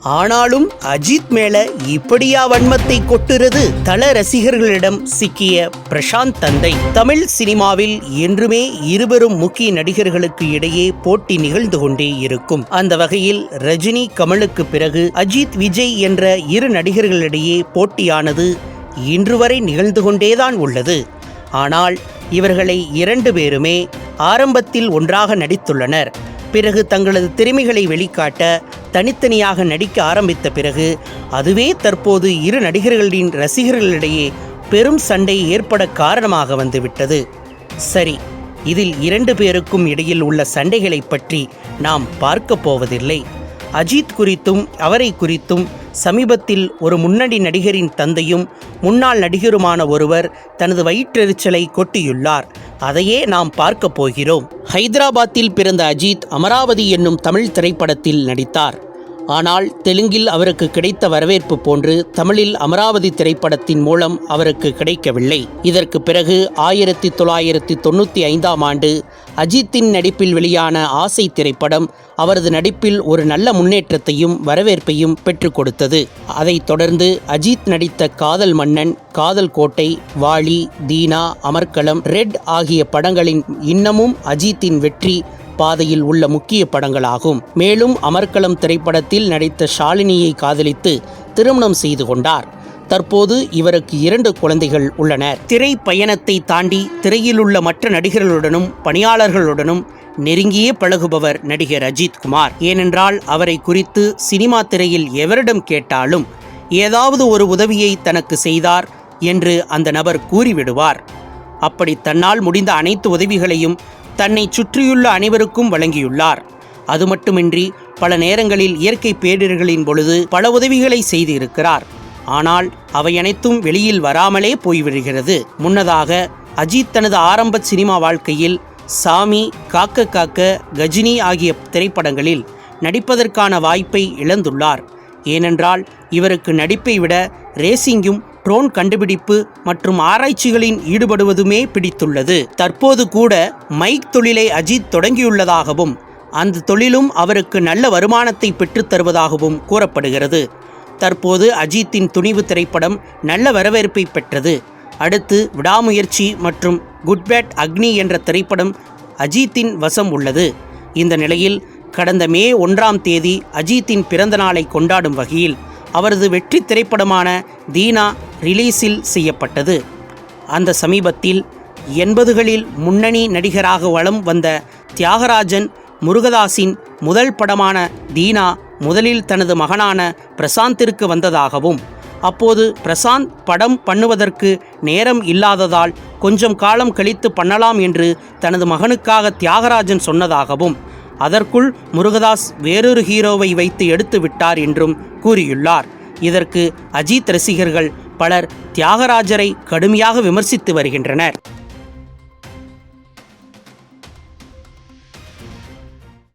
ஆனாலும் அஜித் மேல இப்படியா வன்மத்தை கொட்டுறது? தல ரசிகர்களிடம் சிக்கிய பிரசாந்த் தந்தை. தமிழ் சினிமாவில் என்றுமே இருவரும் முக்கிய நடிகர்களுக்கு இடையே போட்டி நிகழ்ந்து கொண்டே இருக்கும். அந்த வகையில் ரஜினி கமலுக்கு பிறகு அஜித் விஜய் என்ற இரு நடிகர்களிடையே போட்டியானது இன்று வரை நிகழ்ந்து கொண்டேதான் உள்ளது. ஆனால் இவர்களை இரண்டு பேருமே ஆரம்பத்தில் ஒன்றாக நடித்துள்ளனர். பிறகு தங்களது திறமைகளை வெளிக்காட்ட தனித்தனியாக நடிக்க ஆரம்பித்த பிறகு அதுவே தற்போது இரு நடிகர்களின் ரசிகர்களிடையே பெரும் சண்டை ஏற்பட காரணமாக வந்துவிட்டது. சரி, இதில் இரண்டு பேருக்கும் இடையில் உள்ள சண்டைகளை பற்றி நாம் பார்க்க போவதில்லை. அஜித் குறித்தும் அவரை குறித்தும் சமீபத்தில் ஒரு முன்னணி நடிகரின் தந்தையும் முன்னாள் நடிகருமான ஒருவர் தனது வயிற்றெரிச்சலை கொட்டியுள்ளார். அதையே நாம் பார்க்க போகிறோம். ஹைதராபாத்தில் பிறந்த அஜித் அமராவதி என்னும் தமிழ் திரைப்படத்தில் நடித்தார். ஆனால் தெலுங்கில் அவருக்கு கிடைத்த வரவேற்பு போன்று தமிழில் அமராவதி திரைப்படத்தின் மூலம் அவருக்கு கிடைக்கவில்லை. இதற்கு பிறகு 1995ஆம் ஆண்டு அஜித்தின் நடிப்பில் வெளியான ஆசை திரைப்படம் அவரது நடிப்பில் ஒரு நல்ல முன்னேற்றத்தையும் வரவேற்பையும் பெற்றுக் கொடுத்தது. அதைத் தொடர்ந்து அஜித் நடித்த காதல் மன்னன், காதல் கோட்டை, வாலி, தீனா, அமர்க்களம், ரெட் ஆகிய படங்களின் இன்னமும் அஜித்தின் வெற்றி பாதையில் உள்ள முக்கிய படங்களாகும். மேலும் அமர்க்களம் திரைப்படத்தில் நடித்த ஷாலினியை காதலித்து திருமணம் செய்து கொண்டார். தற்போது இவருக்கு 2 குழந்தைகள் உள்ளனர். திரை பயணத்தை தாண்டி திரையில் உள்ள மற்ற நடிகர்களுடனும் பணியாளர்களுடனும் நெருங்கியே பழகுபவர் நடிகர் அஜித் குமார். ஏனென்றால் அவரை குறித்து சினிமா திரையில் எவரிடம் கேட்டாலும் ஏதாவது ஒரு உதவியை தனக்கு செய்தார் என்று அந்த நபர் கூறிவிடுவார். அப்படி தன்னால் முடிந்த அனைத்து உதவிகளையும் தன்னை சுற்றியுள்ள அனைவருக்கும் வழங்கியுள்ளார். அது மட்டுமின்றி பல நேரங்களில் இயற்கை பேரிடர்களின் பொழுது பல உதவிகளை செய்து இருக்கிறார். ஆனால் அவை அனைத்தும் வெளியில் வராமலே போய்விடுகிறது. முன்னதாக அஜித் தனது ஆரம்ப சினிமா வாழ்க்கையில் சாமி, காக்க காக்க, கஜினி ஆகிய திரைப்படங்களில் நடிப்பதற்கான வாய்ப்பை இழந்துள்ளார். ஏனென்றால் இவருக்கு நடிப்பை விட ரேசிங்கும், ட்ரோன் கண்டுபிடிப்பு மற்றும் ஆராய்ச்சிகளில் ஈடுபடுவதுமே பிடித்துள்ளது. தற்போது கூட மைக் தொழிலை அஜித் தொடங்கியுள்ளதாகவும் அந்த தொழிலும் அவருக்கு நல்ல வருமானத்தை பெற்றுத் தருவதாகவும் கூறப்படுகிறது. தற்போது அஜித்தின் துணிவு திரைப்படம் நல்ல வரவேற்பை பெற்றது. அடுத்து விடாமுயற்சி மற்றும் குட் பேட் அக்னி என்ற திரைப்படம் அஜித்தின் வசம் உள்ளது. இந்த நிலையில் கடந்த மே 1ஆம் தேதி அஜித்தின் பிறந்த நாளை கொண்டாடும் வகையில் அவரது வெற்றி திரைப்படமான தீனா ரிலீஸில் செய்யப்பட்டது. அந்த சமீபத்தில் 80களில் முன்னணி நடிகராக வலம் வந்த தியாகராஜன் முருகதாஸின் முதல் படமான தீனா முதலில் தனது மகனான பிரசாந்திற்கு வந்ததாகவும் அப்போது பிரசாந்த் படம் பண்ணுவதற்கு நேரம் இல்லாததால் கொஞ்சம் காலம் கழித்து பண்ணலாம் என்று தனது மகனுக்காக தியாகராஜன் சொன்னதாகவும் அதற்குள் முருகதாஸ் வேறொரு ஹீரோவை வைத்து எடுத்து விட்டார் என்றும் கூறியுள்ளார். இதற்கு அஜித் ரசிகர்கள் பலர் தியாகராஜரை கடுமையாக விமர்சித்து வருகின்றனர்.